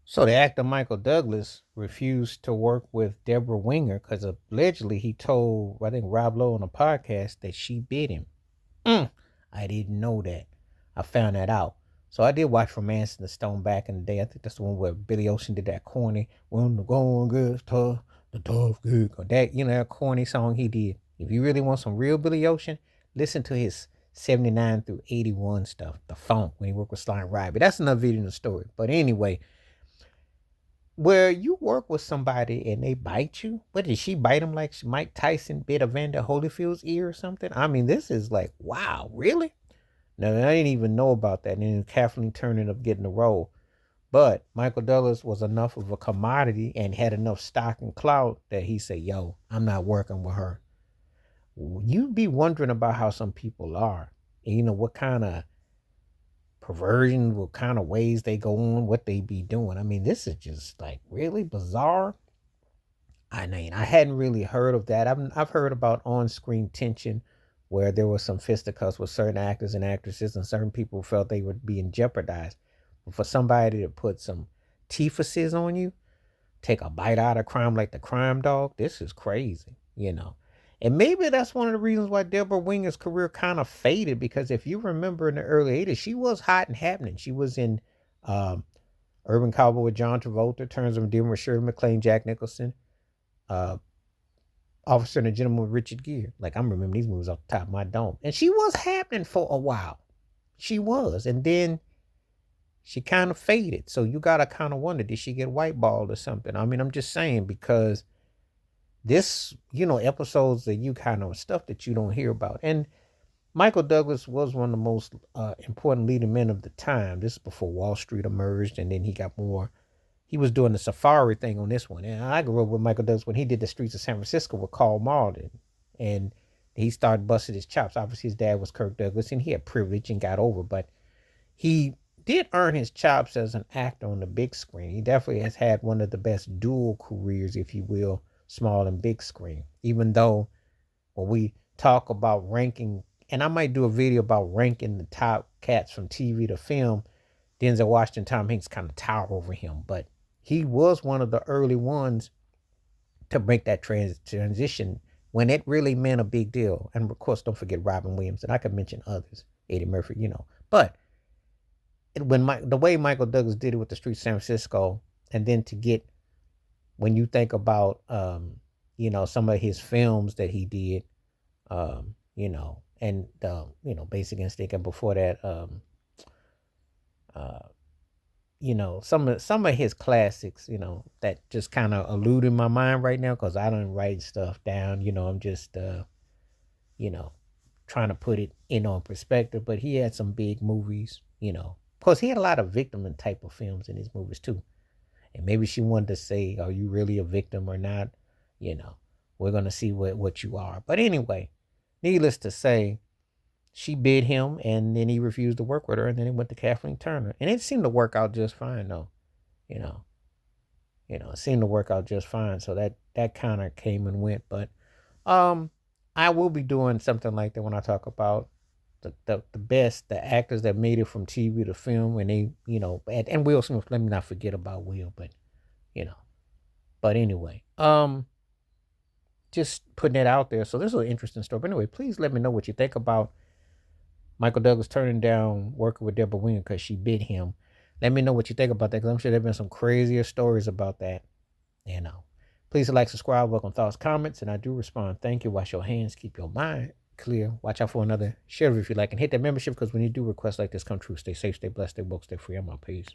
So the actor Michael Douglas refused to work with Debra Winger because allegedly he told, I think, Rob Lowe on a podcast that she bit him. Mm, I didn't know that. I found that out. So I did watch Romancing the Stone back in the day. I think that's the one where Billy Ocean did that corny, when the going gets tough, the tough get go. That, that corny song he did. If you really want some real Billy Ocean, listen to his 79 through 81 stuff, the funk, when he worked with Sly and Robbie. That's another video in the story. But anyway, where you work with somebody and they bite you. What did she bite him like Mike Tyson bit Evander Holyfield's ear or something? I mean, this is like, wow, really? No, I didn't even know about that. And then Kathleen Turner ended up getting the role. But Michael Douglas was enough of a commodity and had enough stock and clout that he said, yo, I'm not working with her. You'd be wondering about how some people are. And what kind of perversion, what kind of ways they go on, what they be doing. I mean, this is just like really bizarre. I mean, I hadn't really heard of that. I've heard about on-screen tension where there was some fisticuffs with certain actors and actresses, and certain people felt they would be in jeopardized. But for somebody to put some tifuses on you, take a bite out of crime like the crime dog, this is crazy. And maybe that's one of the reasons why Deborah Winger's career kind of faded, because if you remember in the early 80s, she was hot and happening. She was in um, Urban Cowboy with John Travolta, Terms of Endearment with Shirley MacLaine, Jack Nicholson, uh, Officer and a Gentleman with Richard Gere. Like, I'm remembering these movies off the top of my dome. And she was happening for a while. She was. And then she kind of faded. So you got to kind of wonder, did she get whiteballed or something? I mean, I'm just saying, because this, episodes that you kind of stuff that you don't hear about. And Michael Douglas was one of the most important leading men of the time. This is before Wall Street emerged, and then he got more. He was doing the safari thing on this one. And I grew up with Michael Douglas when he did the Streets of San Francisco with Carl Malden. And he started busting his chops. Obviously, his dad was Kirk Douglas, and he had privilege and got over. But he did earn his chops as an actor on the big screen. He definitely has had one of the best dual careers, if you will, small and big screen. Even though when we talk about ranking, and I might do a video about ranking the top cats from TV to film, Denzel Washington, Tom Hanks kind of tower over him. But he was one of the early ones to make that transition when it really meant a big deal. And of course, don't forget Robin Williams, and I could mention others, Eddie Murphy. But the way Michael Douglas did it with the Streets of San Francisco, and then to get, when you think about some of his films that he did, and Basic Instinct, and before that, uh, some of his classics, that just kind of elude in my mind right now because I don't write stuff down. I'm just you know, trying to put it in on perspective. But he had some big movies, Of course, he had a lot of victim type of films in his movies too. And maybe she wanted to say, are you really a victim or not? You know, we're gonna see what you are. But anyway, needless to say, she bid him, and then he refused to work with her, and then he went to Kathleen Turner, and it seemed to work out just fine, though. You know, it seemed to work out just fine. So that kind of came and went, but um, I will be doing something like that when I talk about the best, the actors that made it from TV to film, and they, and Will Smith. Let me not forget about Will, but you know, but anyway, just putting it out there. So this is an interesting story. But anyway, please let me know what you think about Michael Douglas turning down working with Deborah Winger because she bid him. Let me know what you think about that, because I'm sure there have been some crazier stories about that. Please like, subscribe, welcome thoughts, comments, and I do respond. Thank you. Wash your hands. Keep your mind clear. Watch out for another share if you like, and hit that membership, because when you do requests like this come true, stay safe, stay blessed, stay woke, stay free. I'm out. Peace.